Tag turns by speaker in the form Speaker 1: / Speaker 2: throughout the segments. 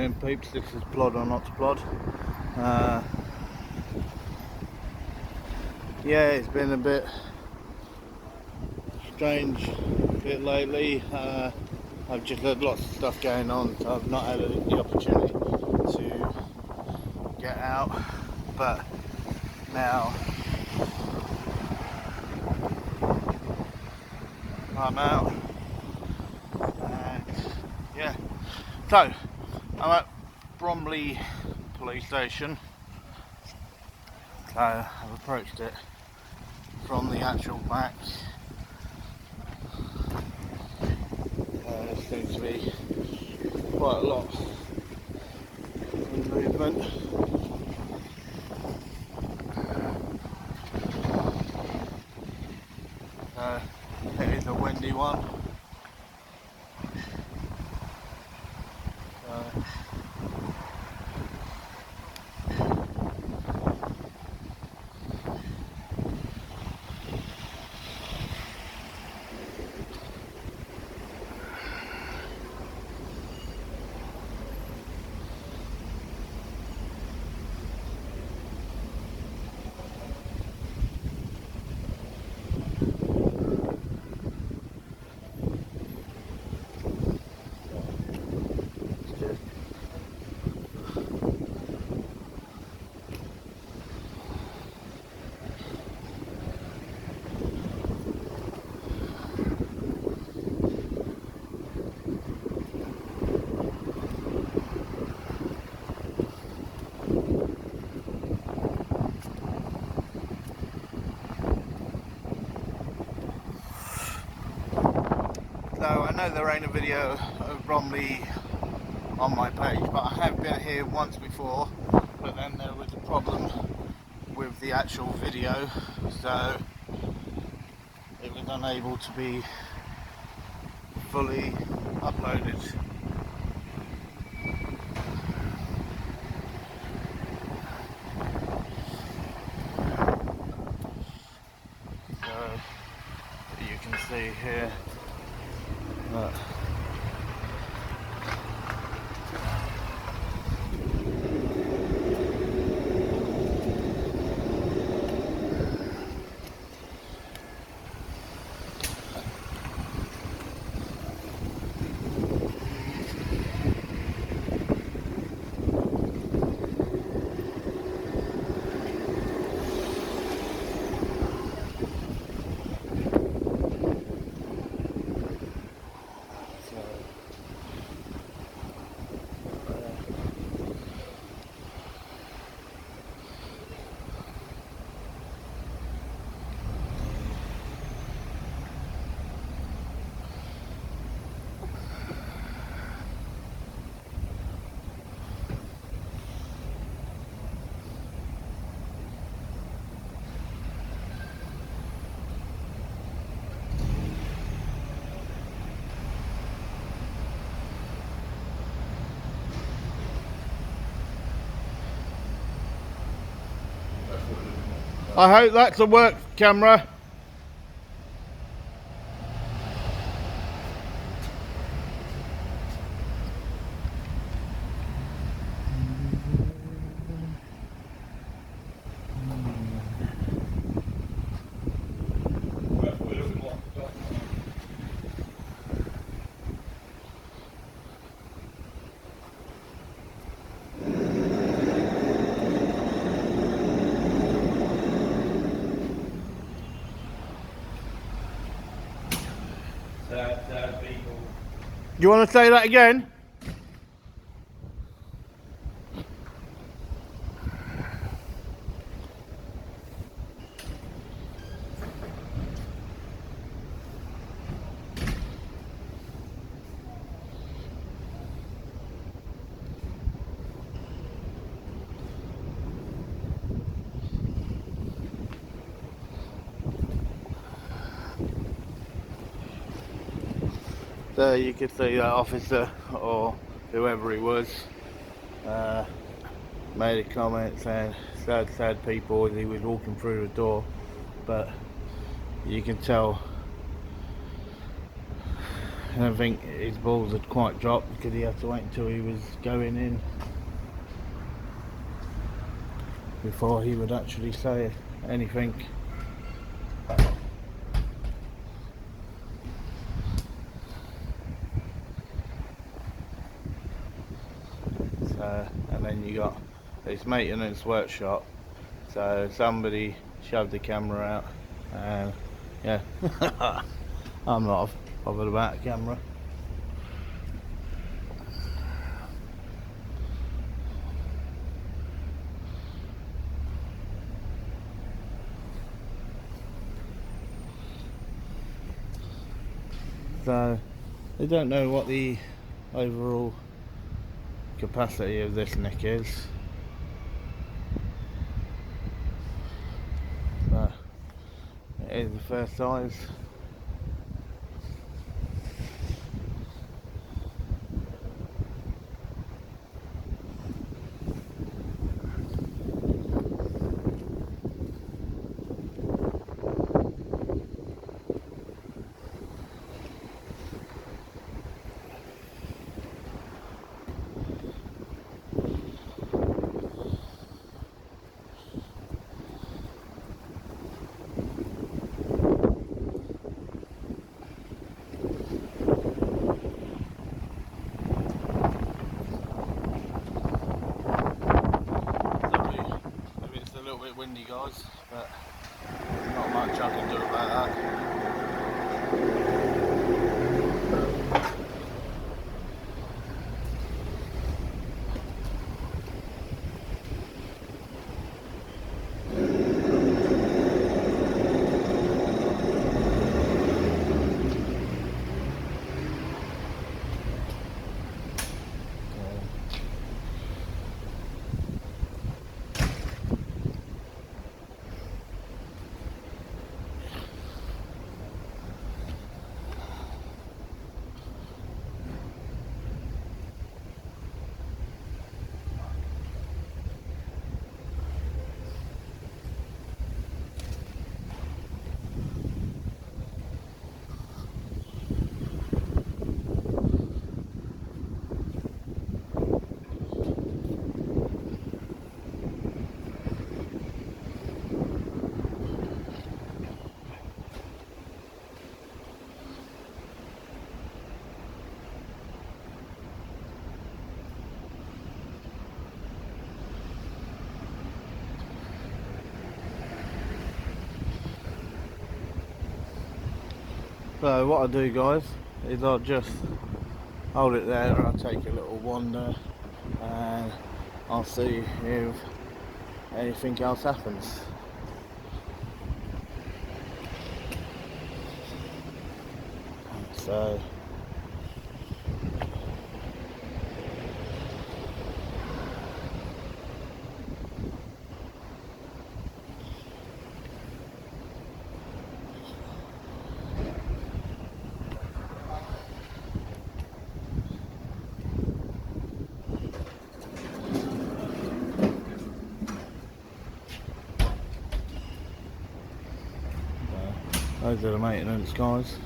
Speaker 1: doing, peeps? This is Plod or Not to Plod. Yeah, it's been a bit strange lately. I've just had lots of stuff going on, so I've not had the opportunity to get out, but now I'm out, and yeah, so I'm at Bromley police station. So I've approached it from the actual back. There seems to be quite a lot of movement. It is a windy one. So I know there ain't a video of Bromley on my page, but I have been here once before, but then there was a problem with the actual video, so it was unable to be fully uploaded. So you can see here that I hope that's a work camera.
Speaker 2: People.
Speaker 1: Do you want to say that again? There you could see that officer, or whoever he was, made a comment saying sad people as he was walking through the door, but you can tell And I think his balls had quite dropped because he had to wait until he was going in before he would actually say anything. So, and then you got this maintenance workshop, so somebody shoved the camera out, and yeah, I'm not bothered about a camera. So they don't know what the overall capacity of this nick is, but it is the first size. Windy, guys, but there's not much I can do about that. So what I do, guys, is I'll just hold it there and I'll take a little wander and I'll see if anything else happens. So those are the maintenance guys.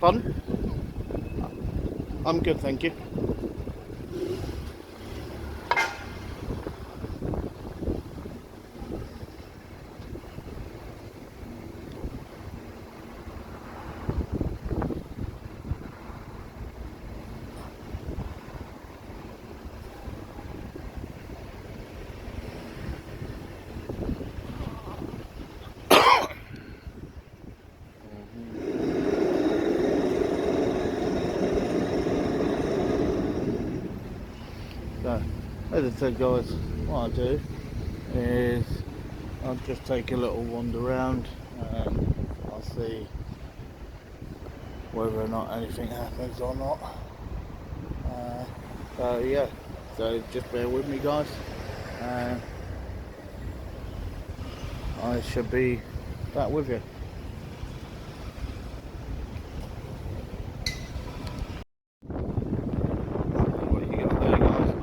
Speaker 1: Pardon? I'm good, thank you. as I said guys, what I do is I'll just take a little wander around and I'll see whether or not anything happens or not. So yeah, so just bear with me guys, and I should be back with you. What you got there guys?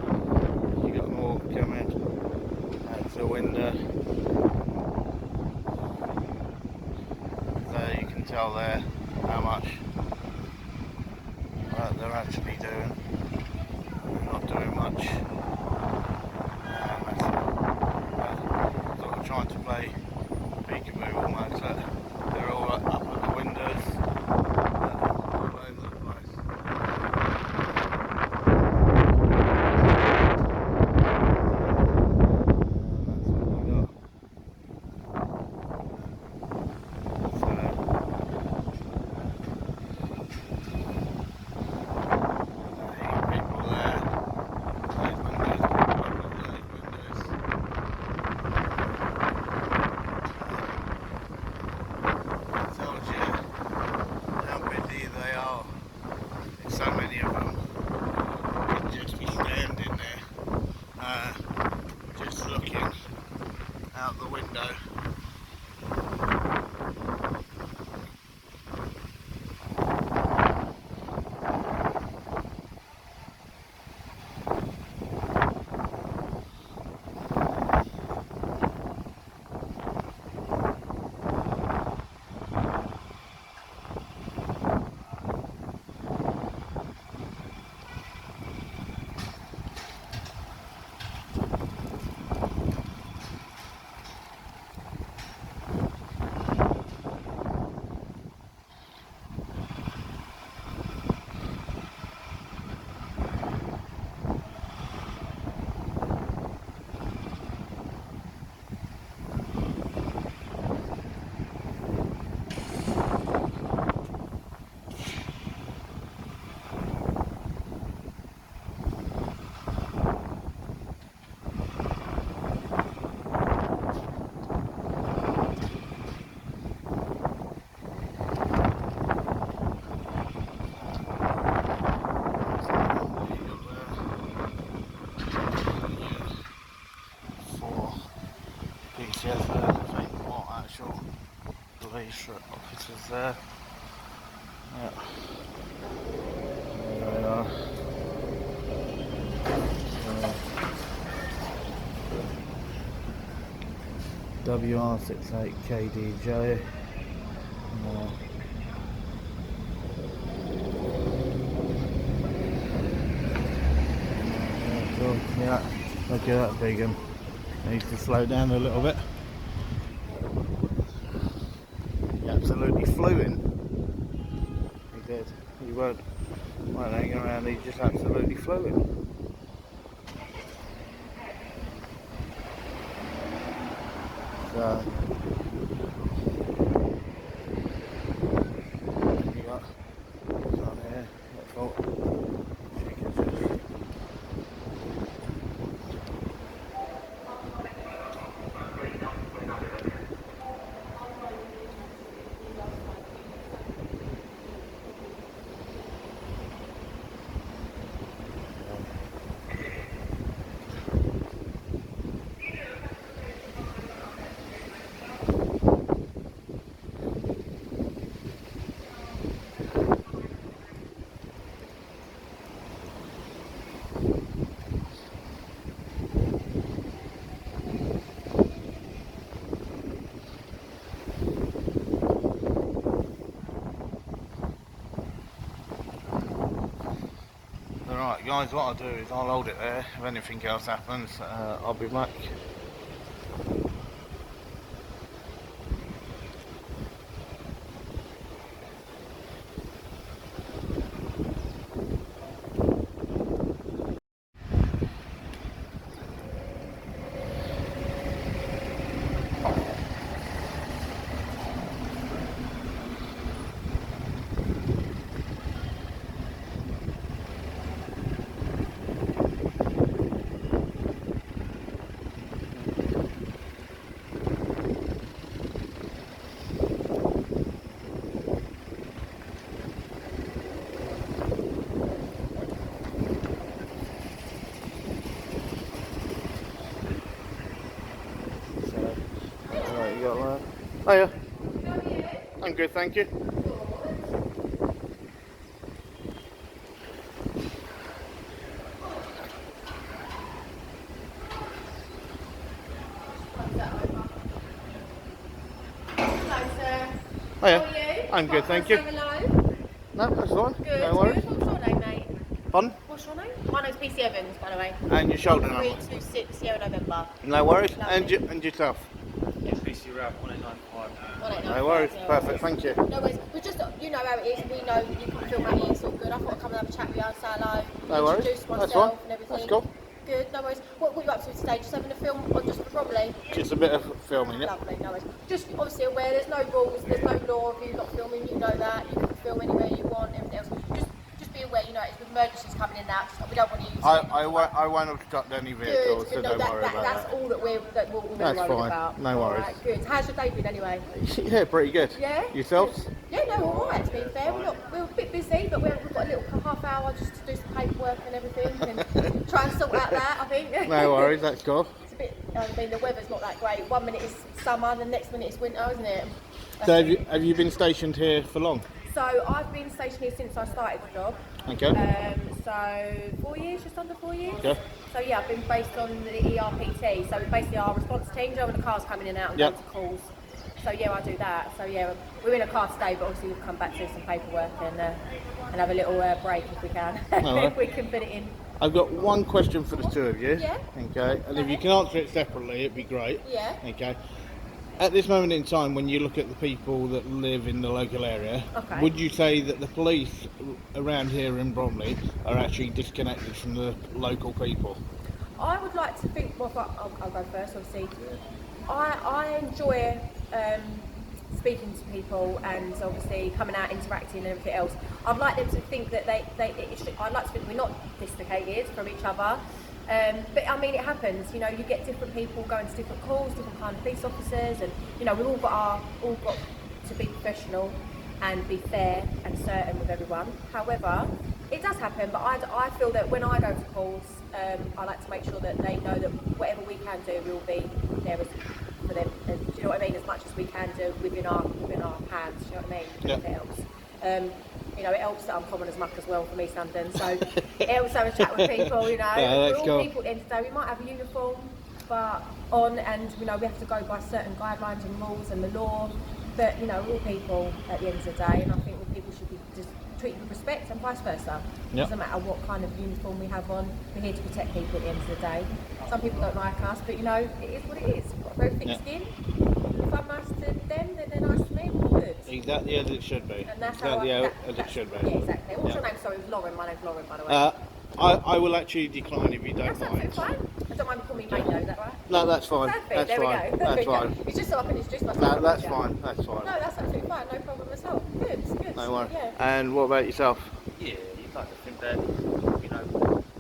Speaker 1: You got more coming out the window. So you can tell there how much they're actually doing. They're not doing much. Sort of trying to play peekaboo almost. They're all up at the windows, all over the place. That's what we got. People there. Those windows, people up at those windows. Tells you how busy they are. There's so many of them. You can just be standing there, just looking out the window. Yes, I think more actual police officers there. Yeah. There they are. WR68KDJ. Yeah, look at that big one. Needs to slow down a little bit. He absolutely flew in. He did. He weren't hanging around, he just absolutely flew in. So you got on here, that's all. Alright guys, what I'll do is I'll hold it there. If anything else happens, I'll be back. Hiya. I'm good, thank you.
Speaker 2: Hello, sir.
Speaker 1: Hiya.
Speaker 2: How are you?
Speaker 1: I'm good, thank you.
Speaker 2: Say hello.
Speaker 1: No, that's fine.
Speaker 2: Good,
Speaker 1: No worries.
Speaker 2: good. What's your name, mate?
Speaker 1: Pardon?
Speaker 2: What's your name? My name's PC Evans, by the way.
Speaker 1: And your shoulder number.
Speaker 2: 326 Sierra November.
Speaker 1: No worries.
Speaker 2: Lovely.
Speaker 1: And yourself.
Speaker 3: Yeah, PC Ralph 1895.
Speaker 1: No worries. Perfect, thank you.
Speaker 2: No worries. We just, you know how it is. We know you can film at you. It's all good. I thought I'd come and have a chat with you, say hello,
Speaker 1: No worries.
Speaker 2: introduce
Speaker 1: That's
Speaker 2: myself
Speaker 1: fine.
Speaker 2: and everything.
Speaker 1: That's cool.
Speaker 2: Good, no worries. What were you up to today? Just having a film or just for Bromley?
Speaker 1: Just a bit of filming, yeah.
Speaker 2: Lovely, no worries. Just obviously aware, there's no rules, there's no law of you not filming, you know that. You can film anywhere you want, everything else. Just be aware, you know, it's with emergencies coming in now, we don't want to use it.
Speaker 1: I won't obstruct any vehicles,
Speaker 2: Good,
Speaker 1: so
Speaker 2: no,
Speaker 1: don't worry about
Speaker 2: that's
Speaker 1: that.
Speaker 2: all that we're
Speaker 1: That's
Speaker 2: worried
Speaker 1: fine,
Speaker 2: about.
Speaker 1: no worries.
Speaker 2: Alright, good. How's your day been anyway?
Speaker 1: Yeah, pretty good.
Speaker 2: Yeah?
Speaker 1: Yourselves?
Speaker 2: Yeah, no, alright to be fair. We're a bit busy, but we've got a little half hour just to do some paperwork and everything and try and sort out that, I think.
Speaker 1: No worries, that's cool.
Speaker 2: It's a bit, I mean, the weather's not that great. 1 minute it's summer, the next minute it's winter, isn't it?
Speaker 1: So have you been stationed here for long?
Speaker 2: So I've been stationed here since I started the job.
Speaker 1: Okay.
Speaker 2: So 4 years, just under 4 years.
Speaker 1: Okay.
Speaker 2: So yeah, I've been based on the ERPT. So basically our response team, when the cars coming in and out and
Speaker 1: Yep.
Speaker 2: going to calls. So yeah, I do that. So yeah, we're in a car today, but obviously we'll come back to some paperwork and have a little break if we can.
Speaker 1: Alright.
Speaker 2: If we can fit it in.
Speaker 1: I've got one question for the two of you.
Speaker 2: Yeah.
Speaker 1: Okay. And if you can answer it separately, it'd be great.
Speaker 2: Yeah.
Speaker 1: Okay. At this moment in time, when you look at the people that live in the local area,
Speaker 2: Okay.
Speaker 1: would you say that the police around here in Bromley are actually disconnected from the local people?
Speaker 2: I would like to think, well, I'll go first, obviously. I enjoy speaking to people and obviously coming out, interacting and everything else. I'd like them to think that I'd like to think we're not dislocated from each other. But I mean, it happens, you know, you get different people going to different calls, different kind of police officers, and you know, we've all got to be professional and be fair and certain with everyone. However, it does happen, but I feel that when I go to calls, I like to make sure that they know that whatever we can do, we'll be there for them. And, do you know what I mean? As much as we can do within our hands. Do you know what I mean?
Speaker 1: Yeah.
Speaker 2: If it helps. You know, it helps that I'm common as muck as well for me, London. So it helps to have a chat with people. You know,
Speaker 1: Yeah,
Speaker 2: we're
Speaker 1: that's
Speaker 2: all
Speaker 1: cool.
Speaker 2: people at the end of the day. We might have a uniform, but and you know, we have to go by certain guidelines and rules and the law. But you know, we're all people at the end of the day, and I think that people should be just treated with respect and vice versa.
Speaker 1: Yep.
Speaker 2: Doesn't matter what kind of uniform we have on. We're here to protect people at the end of the day. Some people don't like us, but you know, it is what it is. We've got a very thick
Speaker 1: Yep.
Speaker 2: skin. If I'm nice to them, then they're nice to me. We're good.
Speaker 1: Exactly as it should be.
Speaker 2: And that's
Speaker 1: Exactly
Speaker 2: how
Speaker 1: as it should be.
Speaker 2: Yeah, exactly. What's
Speaker 1: Yeah.
Speaker 2: your name? Sorry, it was Lauren. My name's Lauren, by the way.
Speaker 1: I will actually decline if you don't
Speaker 2: That's
Speaker 1: mind.
Speaker 2: absolutely fine. I don't mind calling me mate though, is that right?
Speaker 1: No, that's fine.
Speaker 2: Perfect,
Speaker 1: That's
Speaker 2: there
Speaker 1: fine.
Speaker 2: we go.
Speaker 1: That's fine.
Speaker 2: It's just so I can introduce myself.
Speaker 1: No, that's
Speaker 2: Yeah.
Speaker 1: fine. That's fine.
Speaker 2: No, that's absolutely fine. No problem at all. Good, good.
Speaker 1: No worries.
Speaker 2: Yeah.
Speaker 1: And what about yourself?
Speaker 3: Yeah, you'd like to think that, you know,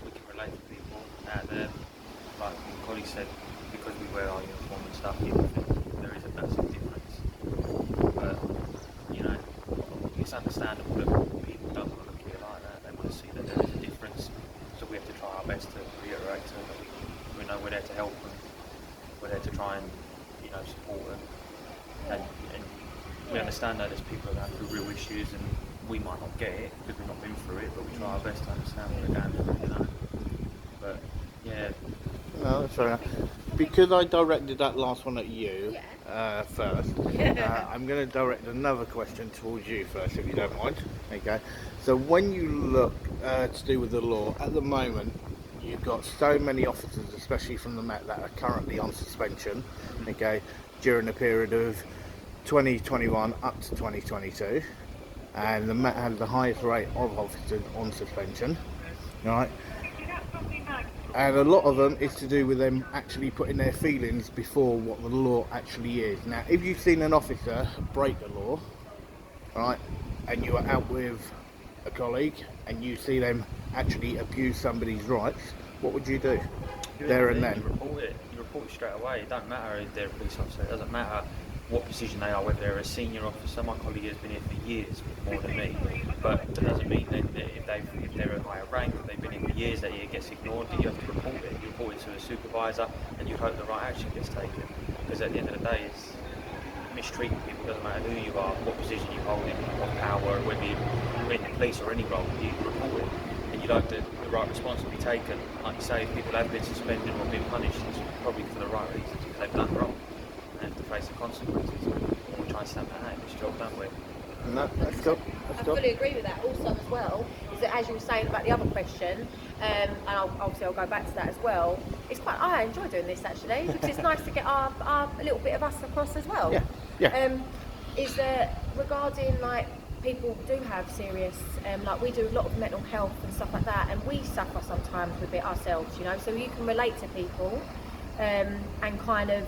Speaker 3: we can relate to people and like my colleague said, because we wear our uniform and stuff, you think there is a massive difference. But, you know, it's understandable that people don't want to look at it like that. They want to see that there is a difference. So we have to try our best to reiterate to them that we know we're there to help them. We're there to try and, you know, support them. And we understand that there's people that have real issues and we might not get it because we've not been through it, but we try our best to understand what they're going through, you know. But yeah,
Speaker 1: No, that's fair enough. Because I directed that last one at you first, I'm going to direct another question towards you first, if you don't mind. Okay. So when you look to do with the law, at the moment, you've got so many officers, especially from the Met, that are currently on suspension, okay, during the period of 2021 up to 2022. And the Met has the highest rate of officers on suspension, right? And a lot of them is to do with them actually putting their feelings before what the law actually is. Now, if you've seen an officer break the law, right, and you are out with a colleague and you see them actually abuse somebody's rights, what would you do there and then?
Speaker 3: You report it. You report it straight away. It don't matter if they're a police officer. It doesn't matter what position they are, whether they're a senior officer. My colleague has been here for years, more than me. But that doesn't mean then that if they're a higher rank, if they've been here for years, that it gets ignored. You have to report it. You report it to a supervisor, and you hope the right action gets taken. Because at the end of the day, mistreating people, doesn't matter who you are, what position you hold in, what power, whether you're in the police or any role, you report it. And you like the right response to be taken. Like you say, if people have been suspended or been punished, it's probably for the right reasons, because they've done wrong and have to face the consequences. And we try and stamp that out in this job, don't we?
Speaker 1: No, that's cool.
Speaker 2: I fully agree with that. Also, as well, is that as you were saying about the other question, and I'll go back to that as well. I enjoy doing this actually, because it's nice to get our a little bit of us across as well.
Speaker 1: Yeah.
Speaker 2: Is that regarding like people do have serious, like we do a lot of mental health and stuff like that, and we suffer sometimes with it ourselves, you know. So you can relate to people, and kind of.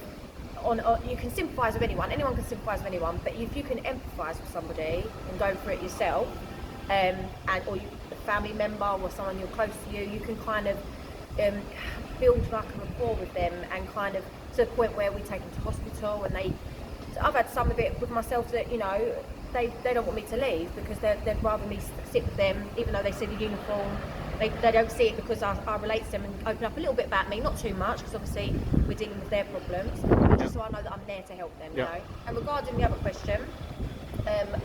Speaker 2: You can sympathise with anyone can sympathise with anyone, but if you can empathise with somebody and go through it yourself, or a family member or someone you're close to you can kind of build like a rapport with them, and kind of to the point where we take them to hospital, and I've had some of it with myself that, you know, they don't want me to leave because they'd rather me sit with them, even though they see the uniform. They don't see it because I relate to them and open up a little bit about me, not too much, because obviously we're dealing with their problems, but just so I know that I'm there to help them, you know. And regarding the other question,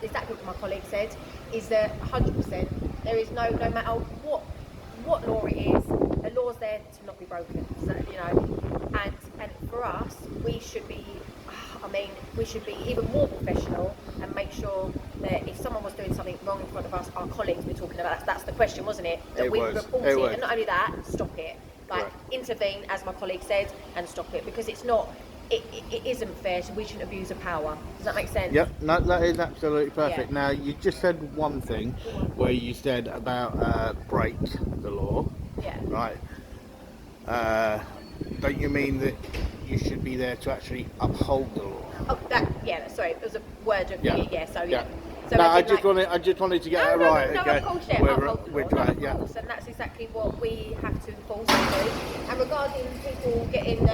Speaker 2: exactly what my colleague said, is that 100%, there is no matter what law it is, a law's there to not be broken, so, you know, and for us, we should be even more professional and make sure that if someone was doing something wrong in front of us, our colleagues we're talking about, that's the question, wasn't it? That we report it, and not only that, stop it. Like, intervene, as my colleague said, and stop it, because it's not, it isn't fair, so we shouldn't abuse of power. Does that make sense?
Speaker 1: Yep, no, that is absolutely perfect.
Speaker 2: Yeah.
Speaker 1: Now, you just said one thing where you said about break the law.
Speaker 2: Yeah.
Speaker 1: Right. Don't you mean that you should be there to actually uphold the law?
Speaker 2: Oh, sorry, it was a word of So
Speaker 1: no, I just wanted to get that right.
Speaker 2: No,
Speaker 1: okay.
Speaker 2: of course, yeah, of course, and that's exactly what we have to enforce and do. And regarding people getting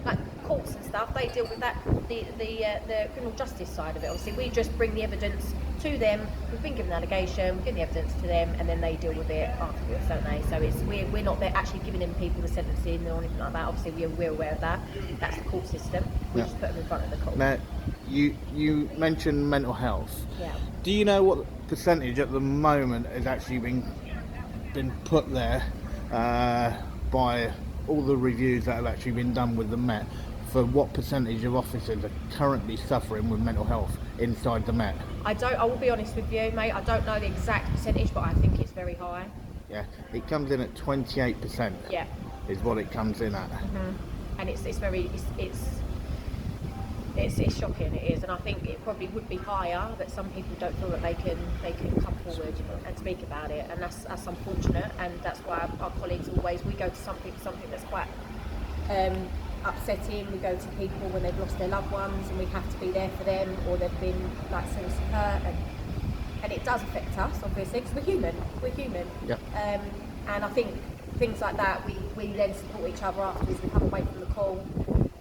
Speaker 2: like courts and stuff, they deal with that, the criminal justice side of it. Obviously, we just bring the evidence to them. We've been given the allegation, we give the evidence to them, and then they deal with it afterwards, don't they? So we're not there actually giving them people the sentencing or anything like that. Obviously, we're aware of that. That's the court system. We just put them in front of the court.
Speaker 1: Now, you mentioned mental health.
Speaker 2: Yeah.
Speaker 1: Do you know what percentage at the moment has actually been put there by all the reviews that have actually been done with the Met, for what percentage of officers are currently suffering with mental health inside the Met?
Speaker 2: I will be honest with you, mate, I don't know the exact percentage, but I think it's very high.
Speaker 1: Yeah, it comes in at 28%.
Speaker 2: Yeah.
Speaker 1: Is what it comes in at.
Speaker 2: Mm-hmm. And it's shocking, it is, and I think it probably would be higher, but some people don't feel that they can come forward and speak about it, and that's unfortunate, and that's why our colleagues always, we go to something that's quite upsetting. We go to people when they've lost their loved ones, and we have to be there for them, or they've been like seriously hurt, and it does affect us, obviously, because we're human.
Speaker 1: Yep.
Speaker 2: And I think things like that, we then support each other afterwards. We come away from the call,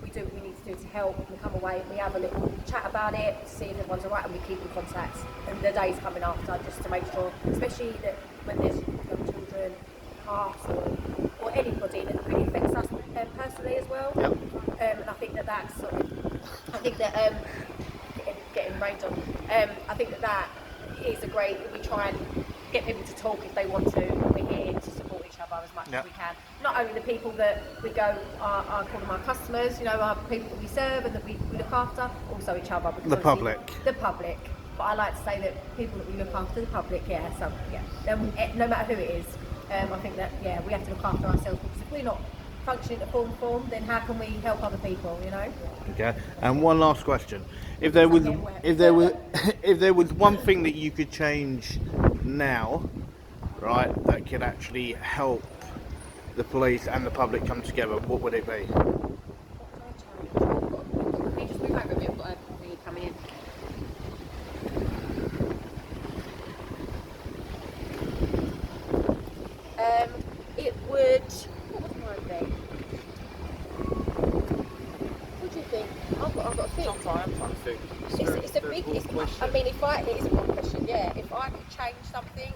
Speaker 2: we do what we need to do to help, we come away, we have a little chat about it, see if everyone's alright, and we keep in contact. And the days coming after, just to make sure, especially that when there's young children, hearts, or anybody, and it really affects us personally as well.
Speaker 1: Yep.
Speaker 2: And I think that's sort of, getting rained on. I think that is a great, we try and get people to talk if they want to, and we're here to support each other as much as we can. Not only the people that we go, I call them our customers, you know, our people that we serve and that we look after, also each other. Because
Speaker 1: the public.
Speaker 2: The public. But I like to say that people that we look after, the public, no matter who it is, I think that, we have to look after ourselves, because if we're not functioning at full form, then how can we help other people, you know?
Speaker 1: Okay. And one last question. If there was one thing that you could change now, right, that could actually help the police and the public come together, what would it be?
Speaker 2: Can you just move over a bit? I've got a thing coming in. It would. What would mine be? What do you think? I've got to think.
Speaker 3: I'm trying to think.
Speaker 2: It's a big question. I mean, it is a good question. Yeah. If I could change something.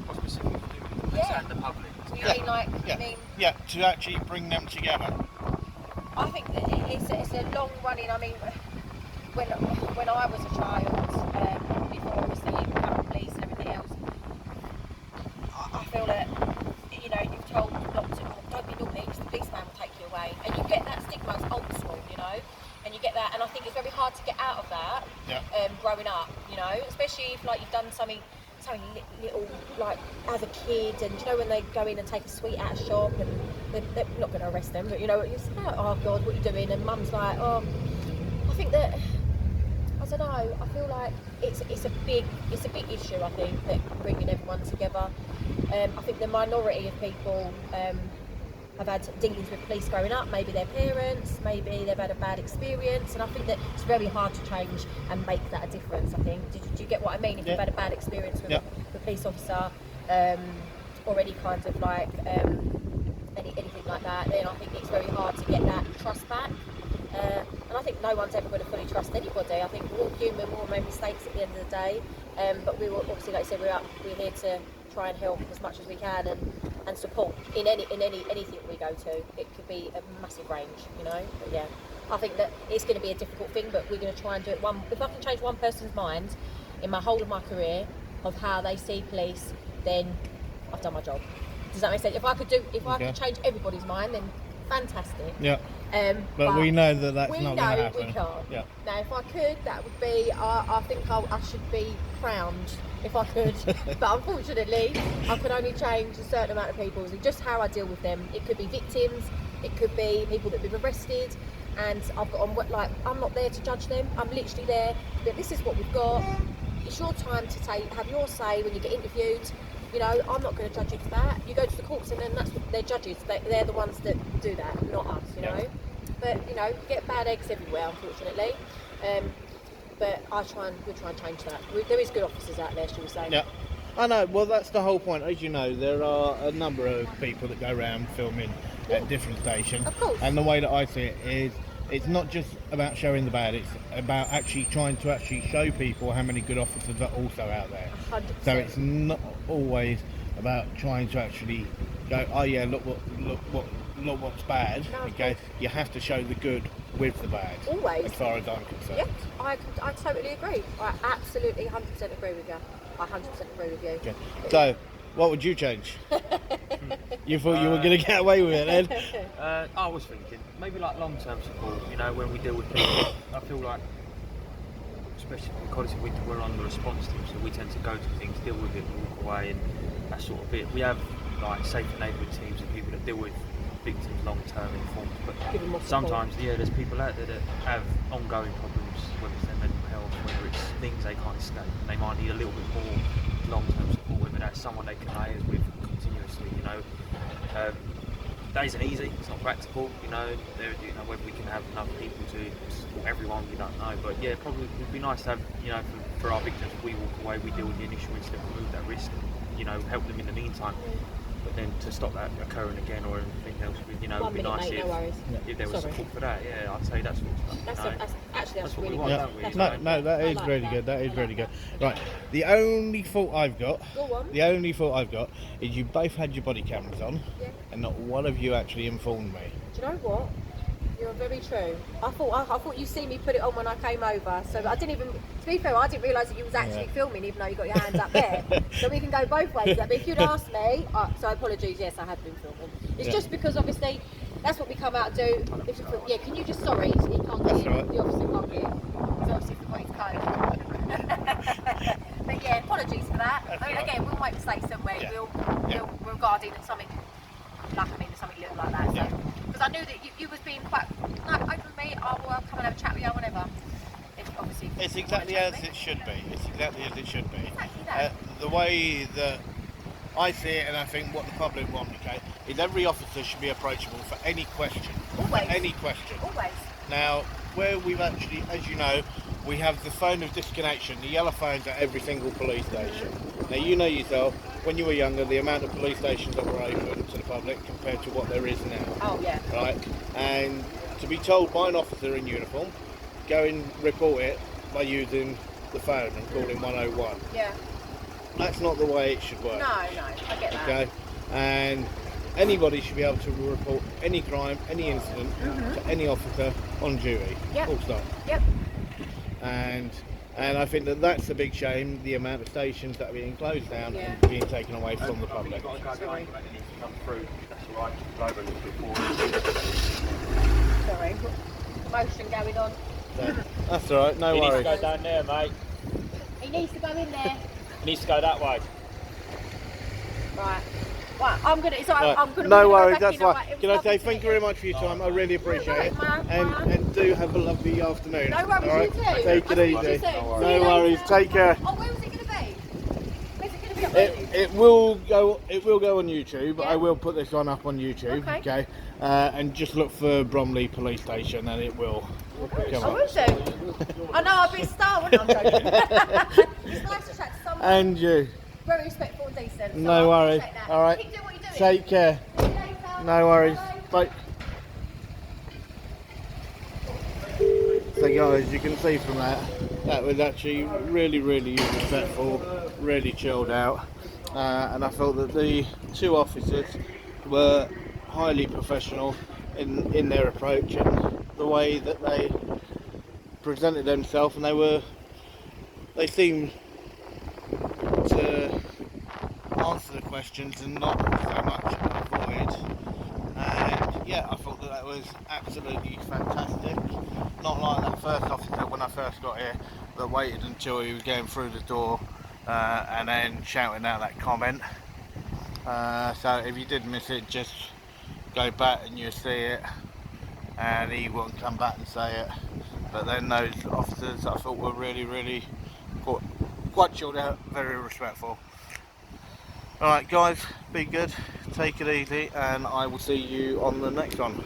Speaker 3: What specifically do with the police and the public?
Speaker 1: Yeah, to actually bring them together.
Speaker 2: I think that it's a long running. I mean, when I was a child, before obviously becoming police and everything else, I feel that, you know, you've told not to, oh, don't be naughty because the policeman will take you away, and you get that stigma. It's old school, you know, and you get that, and I think it's very hard to get out of that. Growing up, you know, especially if like you've done something little, like as a kid, and you know when they go in and take a sweet out of shop, and they're not going to arrest them, but you know, you say, oh God, what are you doing? And mum's like, oh, I think that, I don't know, I feel like it's a big issue, I think, that bringing everyone together. I think the minority of people have had dealings with police growing up, maybe their parents, maybe they've had a bad experience, and I think that it's very hard to change and make that a difference, I think. Do you get what I mean? If you've had a bad experience with a police officer, or any kind of like, anything like that, then I think it's very hard to get that trust back. And I think no one's ever going to fully trust anybody. I think we're all human, we all make mistakes at the end of the day, but we will, obviously, like I said, we're here to try and help as much as we can, and support in anything we go to. It could be a massive range, you know. But yeah, I think that it's going to be a difficult thing, but we're going to try and do it. If I can change one person's mind in my whole of my career of how they see police, then I've done my job. Does that make sense? If I could change everybody's mind, then fantastic.
Speaker 1: Yeah. But we know that that's not going to happen.
Speaker 2: We can't.
Speaker 1: Yeah.
Speaker 2: Now, if I could, that would be. I think I should be crowned if I could. But unfortunately, I can only change a certain amount of people. So just how I deal with them. It could be victims. It could be people that have been arrested. And I've got on, like, I'm not there to judge them. I'm literally there. But this is what we've got. It's your time to have your say when you get interviewed. You know, I'm not going to judge you for that. You go to the courts, and then that's what they're judges. They're the ones that do that, not us. You know. But you know, you get bad eggs everywhere, unfortunately. But we'll try and change that. There is good officers out there, shall we say? Yeah.
Speaker 1: I know. Well, that's the whole point. As you know, there are a number of people that go around filming at different stations.
Speaker 2: Of course.
Speaker 1: And the way that I see it is, it's not just about showing the bad. It's about actually trying to show people how many good officers are also out there.
Speaker 2: 100%.
Speaker 1: So it's not always about trying to actually go, oh yeah, look what's bad.
Speaker 2: No,
Speaker 1: okay, you have to show the good with the bad.
Speaker 2: Always.
Speaker 1: As far as I'm concerned.
Speaker 2: Yeah, I totally agree. I absolutely 100% agree with you. I 100% agree with you.
Speaker 1: Okay. So, what would you change? You thought you were going to get away with it then?
Speaker 3: I was thinking maybe like long-term support. You know, when we deal with people, I feel like, especially because we're on the response team, so we tend to go to things, deal with it, walk away, and that sort of bit. We have like safe and neighbourhood teams of people that deal with victims long-term in forms, but sometimes there's people out there that have ongoing problems, whether it's their mental health, whether it's things they can't escape, and they might need a little bit more long-term support, whether that's someone they can liaise with continuously. You know, that isn't easy, it's not practical, you know, whether we can have enough people to support everyone, we don't know, but yeah, probably it would be nice to have, you know, for our victims, if we walk away, we deal with the initial incident, remove that risk, and, you know, help them in the meantime. But then to stop that occurring again or anything else, you know, it would be nice if there was support for that. Yeah, I'd say that sort of stuff.
Speaker 2: That's
Speaker 3: what
Speaker 2: really
Speaker 3: we want,
Speaker 2: good.
Speaker 3: don't we?
Speaker 1: No, that is
Speaker 2: like
Speaker 1: really
Speaker 2: that.
Speaker 1: good. That is really good. Right, the only fault I've got, is you both had your body cameras on, and not one of you actually informed me.
Speaker 2: Do you know what? You're very true. I thought you see me put it on when I came over, so I didn't even. To be fair, I didn't realise that you was actually filming, even though you got your hands up there. So we can go both ways. But if you'd asked me, so apologies. Yes, I have been filming. It's just because obviously that's what we come out and do. Can you just sorry? He can't get in. The officer can't get in. He's obviously forgot his code. But yeah, apologies for that. I mean, again, we'll make mistakes, don't we? We'll regarding something something little like that. So. Because I knew that you was being quite open with me. I will come and have a chat with you, whatever. Obviously,
Speaker 1: it's exactly as it should be. Exactly that. The way that I see it, and I think what the public want, okay, is every officer should be approachable for any question.
Speaker 2: Always.
Speaker 1: Any question.
Speaker 2: Always.
Speaker 1: Now, where we've actually, as you know, we have the phone of disconnection, the yellow phones at every single police station. Now, you know yourself, when you were younger, the amount of police stations that were open to the public compared to what there is now.
Speaker 2: Oh, yeah.
Speaker 1: Right? And to be told by an officer in uniform, go and report it by using the phone and calling 101.
Speaker 2: Yeah.
Speaker 1: That's not the way it should work.
Speaker 2: No, I get that.
Speaker 1: Okay? And anybody should be able to report any crime, any incident to any officer on duty.
Speaker 2: Yep.
Speaker 1: Full stop.
Speaker 2: Yep.
Speaker 1: And I think that that's a big shame, the amount of stations that are being closed down
Speaker 2: Yeah.
Speaker 1: and being taken away from the public.
Speaker 3: Sorry. Come through. That's all right. Go over a little bit forward.
Speaker 2: Sorry, motion going on.
Speaker 1: So, that's all right, no
Speaker 3: He needs to
Speaker 1: worries.
Speaker 3: go down there, mate.
Speaker 2: He needs to go in there.
Speaker 3: He needs to go that way.
Speaker 2: Right. Right, I'm gonna. It's all right.
Speaker 1: Right,
Speaker 2: I'm gonna.
Speaker 1: no
Speaker 2: we're gonna go
Speaker 1: worries,
Speaker 2: back
Speaker 1: that's
Speaker 2: in, all
Speaker 1: fine.
Speaker 2: right. It was
Speaker 1: Can I
Speaker 2: lovely
Speaker 1: say
Speaker 2: to
Speaker 1: thank
Speaker 2: meet
Speaker 1: you very much for your time? I really appreciate it.
Speaker 2: Right,
Speaker 1: And do have a lovely afternoon.
Speaker 2: No worries,
Speaker 1: all right?
Speaker 2: you too.
Speaker 1: Take it
Speaker 2: I'll speak to you
Speaker 1: easy.
Speaker 2: soon.
Speaker 1: No
Speaker 2: See you
Speaker 1: worries,
Speaker 2: later.
Speaker 1: take care.
Speaker 2: Oh, where was it gonna be? Where's it gonna be uploaded?
Speaker 1: It will go on YouTube.
Speaker 2: Yeah.
Speaker 1: I will put this one up on YouTube.
Speaker 2: Okay.
Speaker 1: And just look for Bromley Police Station and it will come
Speaker 2: I
Speaker 1: up.
Speaker 2: will do. I know I'll be a star when I'm joking. It's nice to chat to someone
Speaker 1: And you.
Speaker 2: very respectful and decent. So
Speaker 1: No
Speaker 2: I
Speaker 1: worries.
Speaker 2: appreciate that.
Speaker 1: All right.
Speaker 2: Keep doing what you're doing.
Speaker 1: Take care.
Speaker 2: See you later.
Speaker 1: No worries.
Speaker 2: Bye.
Speaker 1: Bye. So guys, you can see from that was actually really respectful, really chilled out, and I felt that the two officers were highly professional in their approach and the way that they presented themselves, and they seemed to answer the questions and not so much avoid. And yeah, I thought that was absolutely fantastic. Not like that first officer when I first got here that waited until he was going through the door and then shouting out that comment. So if you did miss it, just go back and you'll see it, and he won't come back and say it. But then those officers I thought were really quite chilled out, very respectful. Alright guys, be good, take it easy, and I will see you on the next one.